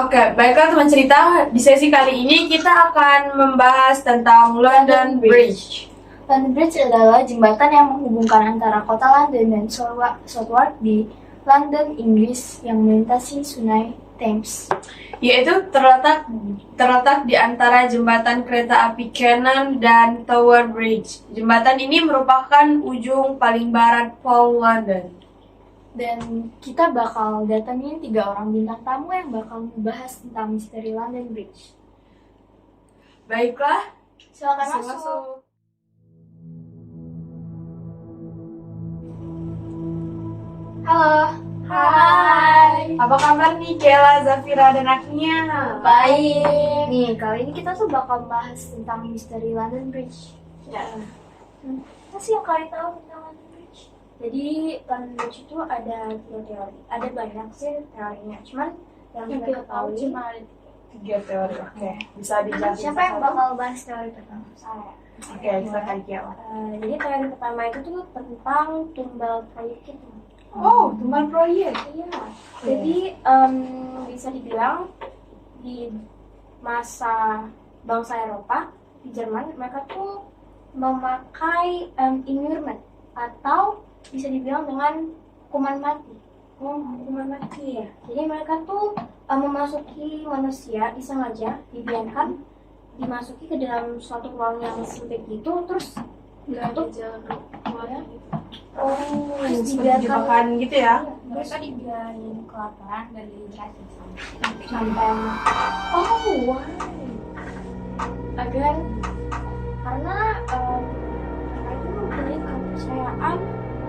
Oke, baiklah teman cerita. Di sesi kali ini kita akan membahas tentang London Bridge. London Bridge adalah jembatan yang menghubungkan antara kota London dan Southwark di London, Inggris yang melintasi Sungai Thames. Yaitu terletak di antara jembatan kereta api Cannon dan Tower Bridge. Jembatan ini merupakan ujung paling barat Pole London. Dan kita bakal datengin 3 orang bintang tamu yang bakal membahas tentang misteri London Bridge. Baiklah, Silakan masuk. Halo. Hai. Apa kabar nih Kela, Zafira, dan Agnia? Baik. Nih, kali ini kita tuh bakal bahas tentang misteri London Bridge. Ya. Apa sih yang kalian tahu tentang London Bridge? Jadi, London Bridge itu ada 3 teori. Ada banyak sih teorinya, cuman yang kita tahu cuma ada 3 teori. Oke, bisa dijelasin. Siapa yang bakal bahas teori pertama? Saya. Oke, silakan Kela. Jadi teori pertama itu tuh tentang tumbal proyek itu. Oh, tumbal proyek. Iya. Jadi bisa dibilang di masa bangsa Eropa di Jerman mereka tuh memakai immurement atau bisa dibilang dengan hukuman mati. Hukuman mati ya. Jadi mereka tuh memasuki manusia disengaja dibiarkan dimasuki ke dalam suatu ruang yang sempit gitu, terus Nggak ada jalan keluarnya gitu. terus Seperti jebakan gitu ya. mereka dibiarin kelaparan dan dehidrasi sampai Oh, wow. agar karena mereka itu mempunyai kepercayaan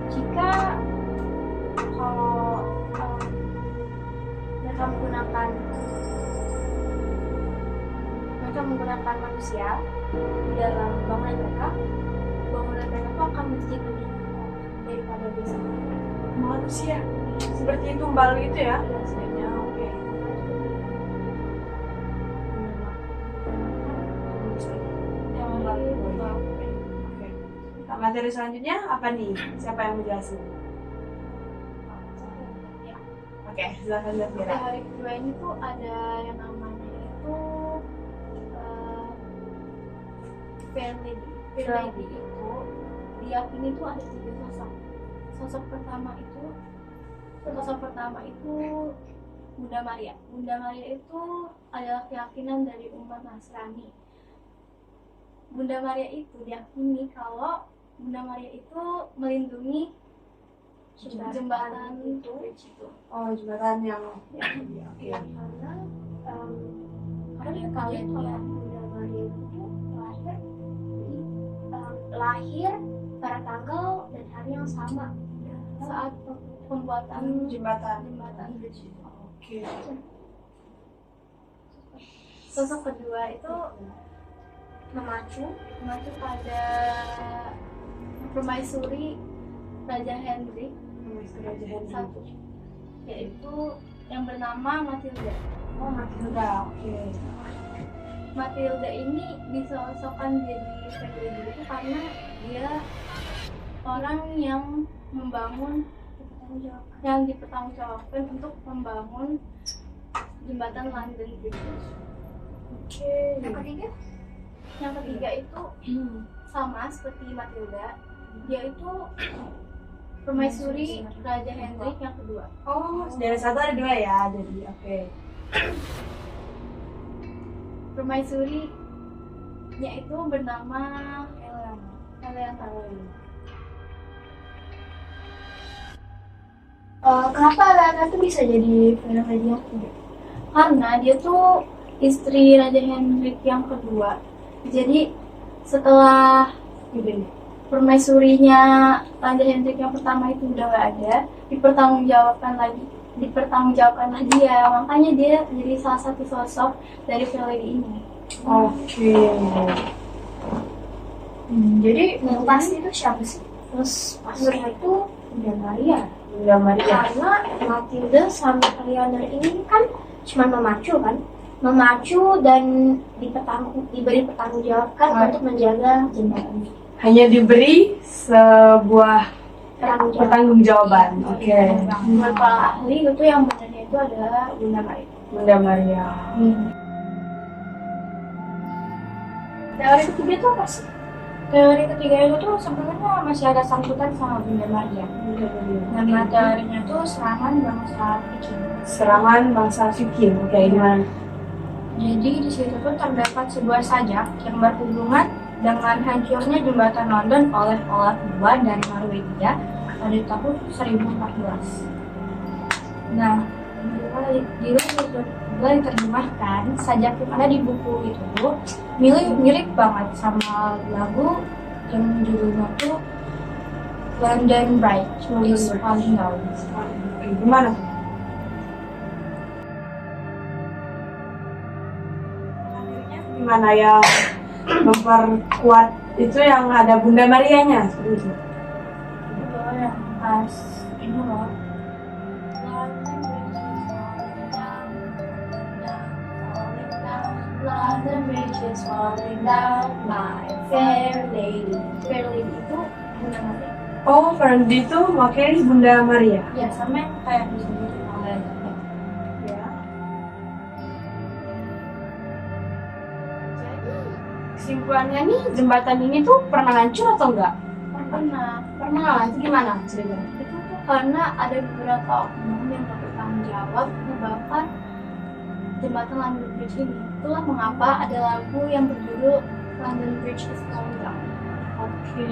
jika kalau mereka menggunakan manusia di dalam bangunan mereka itu akan menjadi lebih kuat daripada biasanya Manusia. Seperti tumbal gitu ya. biasanya. Oke. Oke. Nah, materi selanjutnya apa nih? Siapa yang menjelasin? Oke, silakan Zafira. Teori kedua ini tuh ada yang namanya itu Fair Lady. Fair Lady itu diyakini tuh ada 3 sosok. Sosok pertama itu Bunda Maria. Bunda Maria itu adalah keyakinan dari umat Nasrani. Bunda Maria itu diyakini kalau Bunda Maria itu melindungi jembatan itu. Oh, jembatan yang Oke. Karena dia tahu kalau Bunda Maria itu lahir pada tanggal dan hari yang sama saat pembuatan jembatan. bridge itu. Oke. Sosok kedua itu memacu pada permaisuri Raja Henry satu, yaitu yang bernama Matilda. Oh, Matilda. Oke. Matilda ini disosokkan jadi Fair Lady itu karena dia orang yang dipertanggungjawabkan untuk membangun jembatan London Bridge. Oke. Yang ketiga itu sama seperti Matilda, dia itu permaisuri Raja Henry yang kedua. Oh, dari 1 ada 2 ya. Jadi oke. Permaisurinya itu bernama Eleanor. Kenapa Eleanor itu bisa jadi Fair Lady yang kedua? Karena dia tuh istri Raja Henry yang kedua. Jadi setelah permaisurinya Raja Henry yang pertama itu udah gak ada, dipertanggungjawabkanlah dia, makanya dia jadi salah satu sosok dari Fair Lady ini. Oke. Jadi Yang pasti itu siapa sih? Terus pasnya itu Bunda Maria. Bunda Maria. Karena Matilda sama Eleanor ini kan cuma memacu dan diberi pertanggungjawabkan untuk menjaga jembatan. Hanya diberi sebuah pertanggungjawaban. Oke. Menurut para ahli itu yang benarnya itu adalah Bunda Maria. Bunda Maria. Teori ketiga itu apa sih? Teori ketiga itu tuh sebenarnya masih ada sangkutan sama Bunda Maria. Nama teorinya tuh serangan bangsa Viking. Serangan bangsa Viking. Oke, gimana? Jadi di situ tuh terdapat sebuah sajak yang berhubungan dengan hancurnya jembatan London oleh Olaf II dari Norwegia pada tahun 1014. Nah, bila diterjemahkan, sajak yang ada di buku itu tuh mirip banget sama lagu yang judulnya tuh London Bridge is Falling Down. Oke, gimana? Gimana yang memperkuat itu yang ada Bunda Marianya seperti itu? Itu yang pas ini loh. London Bridge is falling down, my fair lady. Fair lady itu Bunda Maria. Oh, Ferdi itu makanya Bunda Maria. Ya, sama yang kayak disebutin oleh Ya. Kesimpulannya nih, jembatan ini tuh pernah hancur atau enggak? pernah. Itu gimana ceritanya? Itu tuh karena ada beberapa oknum yang bertanggung jawab menyebabkan jembatan London Bridge ini. Itulah mengapa ada lagu yang berjudul London Bridge is Falling Down. Oke.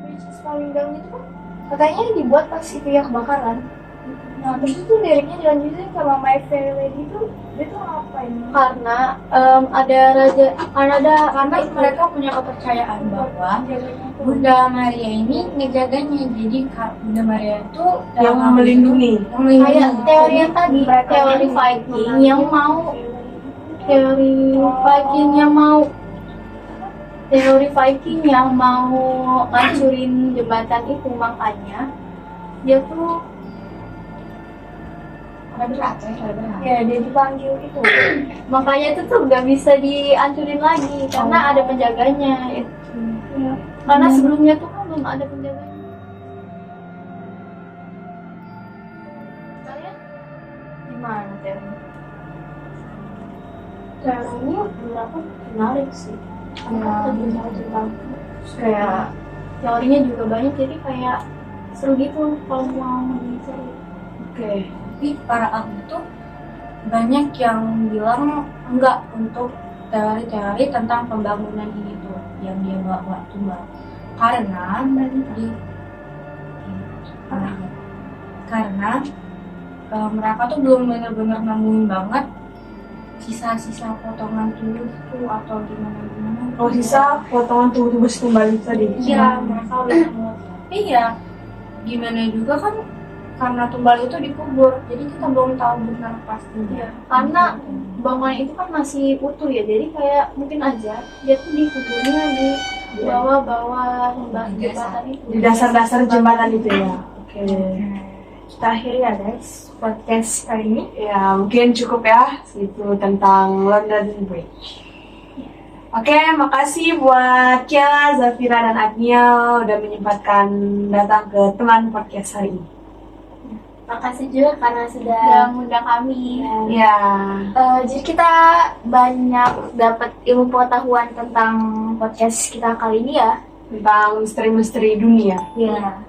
Bridge is Falling Down itu kan katanya dibuat pas itu yang kebakaran. Nah, terus itu liriknya dilanjutin sama My Fair Lady itu dia tuh ngapain? Karena karena mereka punya kepercayaan bahwa Bunda Maria ini ngejaganya. Jadi Bunda Maria itu Yang melindungi. kayak teori yang tadi, teori Viking yang mau ngancurin jembatan itu, makanya dia tuh ya dia dipanggil itu. Makanya itu tuh nggak bisa dihancurin lagi karena ada penjaganya itu. Ya. Karena sebelumnya tuh kan belum ada penjaganya. Kalian gimana teorinya? Teorinya beberapa menarik sih. Kayak teorinya juga banyak, jadi kayak seru gitu kalau mau dicari. Oke. Tapi para ahli itu banyak yang bilang enggak untuk teori-teori tentang pembangunan ini tuh yang dia bawa tumbal karena mereka tuh belum benar-benar nemuin banget sisa-sisa potongan tubuh tuh atau gimana. Oh, sisa potongan tubuh tumbal itu tadi. Iya, mereka udah nemu. Iya, gimana juga kan karena tumbal itu dikubur, jadi kita belum tahu benar pastinya. Karena bangunan itu kan masih utuh ya, jadi kayak mungkin aja dia tuh dikuburnya di bawah-bawah jembatan itu. Di dasar-dasar jembatan itu ya. Oke. Kita akhiri ya guys podcast kali ini. Ya mungkin cukup ya itu tentang London Bridge. Oke, makasih buat Kia, Zafira, dan Agnia udah menyempatkan datang ke teman podcast hari ini. Makasih juga karena sudah mengundang kami. Ya. Jadi kita banyak dapat ilmu pengetahuan tentang podcast kita kali ini ya. Tentang misteri-misteri dunia. Ya.